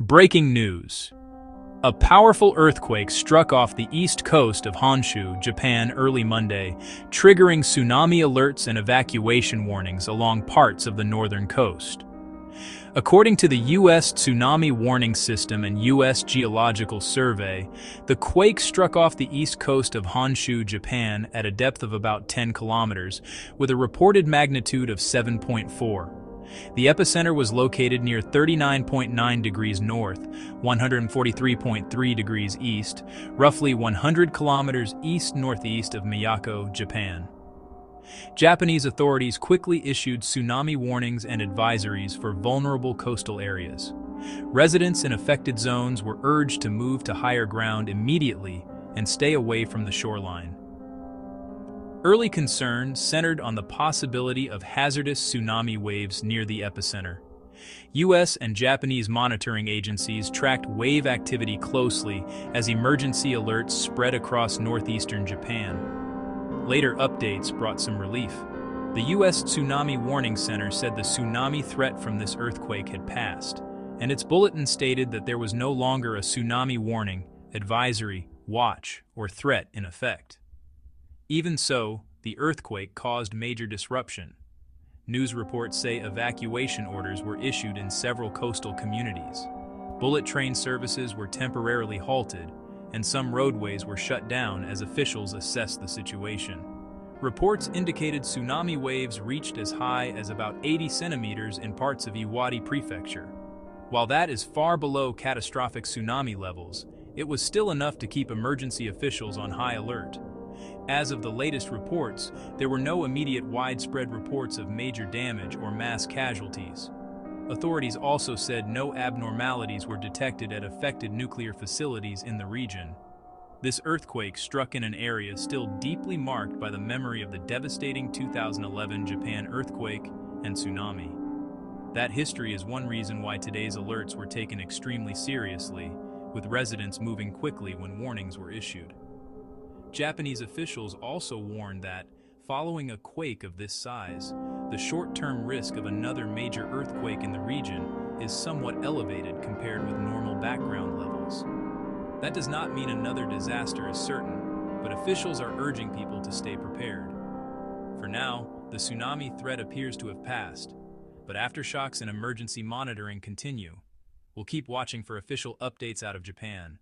Breaking news. A powerful earthquake struck off the east coast of Honshu, Japan early Monday, triggering tsunami alerts and evacuation warnings along parts of the northern coast. According to the U.S. Tsunami Warning System and U.S. Geological Survey, the quake struck off the east coast of Honshu, Japan at a depth of about 10 kilometers, with a reported magnitude of 7.4. The epicenter was located near 39.9 degrees north, 143.3 degrees east, roughly 100 kilometers east-northeast of Miyako, Japan. Japanese authorities quickly issued tsunami warnings and advisories for vulnerable coastal areas. Residents in affected zones were urged to move to higher ground immediately and stay away from the shoreline. Early concern centered on the possibility of hazardous tsunami waves near the epicenter. U.S. and Japanese monitoring agencies tracked wave activity closely as emergency alerts spread across northeastern Japan. Later updates brought some relief. The U.S. Tsunami Warning Center said the tsunami threat from this earthquake had passed, and its bulletin stated that there was no longer a tsunami warning, advisory, watch, or threat in effect. Even so, the earthquake caused major disruption. News reports say evacuation orders were issued in several coastal communities. Bullet train services were temporarily halted, and some roadways were shut down as officials assessed the situation. Reports indicated tsunami waves reached as high as about 80 centimeters in parts of Iwate Prefecture. While that is far below catastrophic tsunami levels, it was still enough to keep emergency officials on high alert. As of the latest reports, there were no immediate widespread reports of major damage or mass casualties. Authorities also said no abnormalities were detected at affected nuclear facilities in the region. This earthquake struck in an area still deeply marked by the memory of the devastating 2011 Japan earthquake and tsunami. That history is one reason why today's alerts were taken extremely seriously, with residents moving quickly when warnings were issued. Japanese officials also warned that, following a quake of this size, the short-term risk of another major earthquake in the region is somewhat elevated compared with normal background levels. That does not mean another disaster is certain, but officials are urging people to stay prepared. For now, the tsunami threat appears to have passed, but aftershocks and emergency monitoring continue. We'll keep watching for official updates out of Japan.